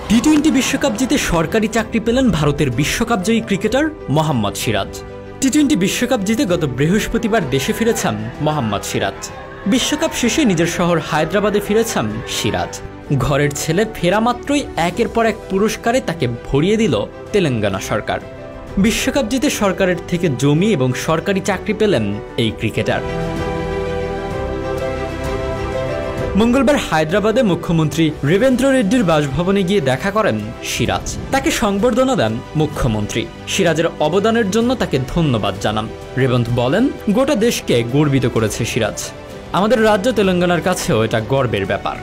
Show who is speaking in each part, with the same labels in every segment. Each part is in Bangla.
Speaker 1: টি-20 বিশ্বকাপ জিতে সরকারি চাকরি পেলেন ভারতের বিশ্বকাপজয়ী ক্রিকেটার মোহাম্মদ সিরাজ। টি-20 বিশ্বকাপ জিতে গত বৃহস্পতিবার দেশে ফিরেছেন মোহাম্মদ সিরাজ। বিশ্বকাপ শেষে নিজের শহর হায়দ্রাবাদে ফিরেছেন সিরাজ। ঘরের ছেলে ফেরা মাত্রই একের পর এক পুরস্কারে তাকে ভরিয়ে দিল তেলেঙ্গানা সরকার। বিশ্বকাপ জিতে সরকারের থেকে জমি এবং সরকারি চাকরি পেলেন এই ক্রিকেটার। মঙ্গলবার হায়দ্রাবাদে মুখ্যমন্ত্রী রেবেন্দ্র রেড্ডির বাসভবনে গিয়ে দেখা করেন সিরাজ। তাকে সংবর্ধনা দেন মুখ্যমন্ত্রী। সিরাজের অবদানের জন্য তাকে ধন্যবাদ জানান। রেবন্ত বলেন, গোটা দেশকে গর্বিত করেছে সিরাজ। আমাদের রাজ্য তেলেঙ্গানার কাছেও এটা গর্বের ব্যাপার।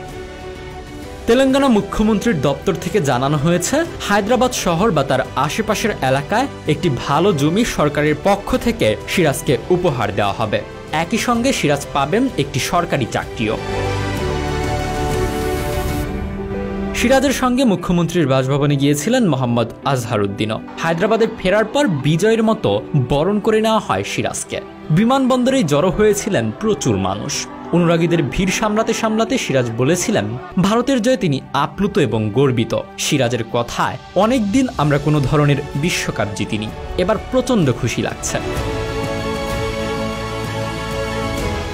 Speaker 1: তেলেঙ্গানা মুখ্যমন্ত্রীর দপ্তর থেকে জানানো হয়েছে, হায়দ্রাবাদ শহর বা তার আশেপাশের এলাকায় একটি ভালো জমি সরকারের পক্ষ থেকে সিরাজকে উপহার দেওয়া হবে। একই সঙ্গে সিরাজ পাবেন একটি সরকারি চাকরিও। সিরাজের সঙ্গে মুখ্যমন্ত্রীর বাসভবনে গিয়েছিলেন মোহাম্মদ আজহারউদ্দিনও। হায়দ্রাবাদে ফেরার পর বিজয়ের মতো বরণ করে নেওয়া হয় সিরাজকে। বিমানবন্দরে জড়ো হয়েছিলেন প্রচুর মানুষ। অনুরাগীদের ভিড় সামলাতে সামলাতে সিরাজ বলেছিলেন, ভারতের জয়ে তিনি আপ্লুত এবং গর্বিত। সিরাজের কথায়, অনেকদিন আমরা কোনো ধরনের বিশ্বকাপ জিতিনি, এবার প্রচণ্ড খুশি লাগছে।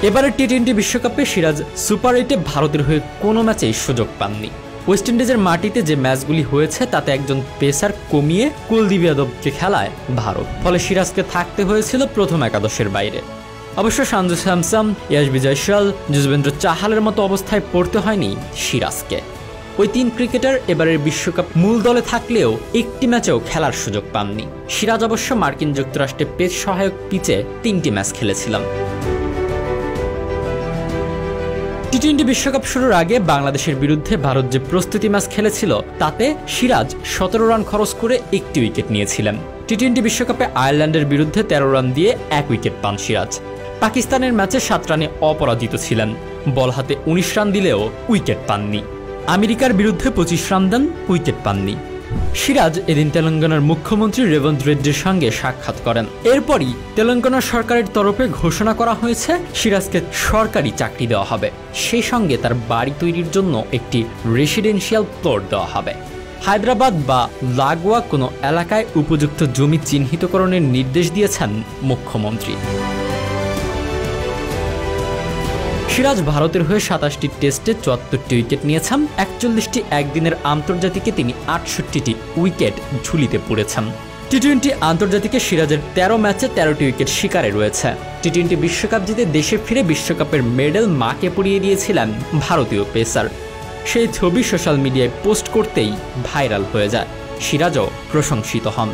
Speaker 1: এবারে টি-20 বিশ্বকাপে সিরাজ সুপার 8-এ ভারতের হয়ে কোনো ম্যাচেই সুযোগ পাননি। ওয়েস্ট ইন্ডিজের মাটিতে যে ম্যাচগুলি হয়েছে তাতে একজন পেসার কমিয়ে কুলদীপ যাদবকে খেলায় ভারত, ফলে সিরাজকে থাকতে হয়েছিল প্রথম একাদশের বাইরে। অবশ্য সঞ্জু স্যামসন, ইয়াশবি জয়সওয়াল, যুজবেন্দ্র চাহালের মতো অবস্থায় পড়তে হয়নি সিরাজকে। ওই তিন ক্রিকেটার এবারের বিশ্বকাপ মূল দলে থাকলেও একটি ম্যাচেও খেলার সুযোগ পাননি। সিরাজ অবশ্য মার্কিন যুক্তরাষ্ট্রে পেস সহায়ক পিচে 3টি ম্যাচ খেলেছিলেন। টি-20 বিশ্বকাপ শুরুর আগে বাংলাদেশের বিরুদ্ধে ভারত যে প্রস্তুতি ম্যাচ খেলেছিল তাতে সিরাজ 17 রান খরচ করে একটি উইকেট নিয়েছিলেন। টি-20 বিশ্বকাপে আয়ারল্যান্ডের বিরুদ্ধে 13 রান দিয়ে 1 উইকেট পান সিরাজ। পাকিস্তানের ম্যাচে 7 রানে অপরাজিত ছিলেন। বল হাতে 19 রান দিলেও উইকেট পাননি। আমেরিকার বিরুদ্ধে 25 রান দেন, উইকেট পাননি। সিরাজ এদিন তেলেঙ্গানার মুখ্যমন্ত্রী রেবন্ত রেড্ডির সঙ্গে সাক্ষাৎ করেন। এরপরই তেলেঙ্গানা সরকারের তরফে ঘোষণা করা হয়েছে সিরাজকে সরকারি চাকরি দেওয়া হবে। সেই সঙ্গে তার বাড়ি তৈরির জন্য একটি রেসিডেন্সিয়াল প্লট দেওয়া হবে। হায়দ্রাবাদ বা লাগোয়া কোনো এলাকায় উপযুক্ত জমি চিহ্নিতকরণের নির্দেশ দিয়েছেন মুখ্যমন্ত্রী। সিরাজ ভারতের হয়ে 27টি টেস্টে 74টি উইকেট নিয়েছেন। 41টি একদিনের আন্তর্জাতিকে তিনি 68টি উইকেট ঝুলিতে পড়েছেন। টি-20 আন্তর্জাতিকে সিরাজের 13 ম্যাচে 13টি উইকেট শিকারে রয়েছে। টি-20 বিশ্বকাপ জিতে দেশে ফিরে বিশ্বকাপের মেডেল মাকে পরিয়ে দিয়েছিলেন ভারতীয় পেসার। সেই ছবি সোশ্যাল মিডিয়ায় পোস্ট করতেই ভাইরাল হয়ে যায়। সিরাজও প্রশংসিত হন।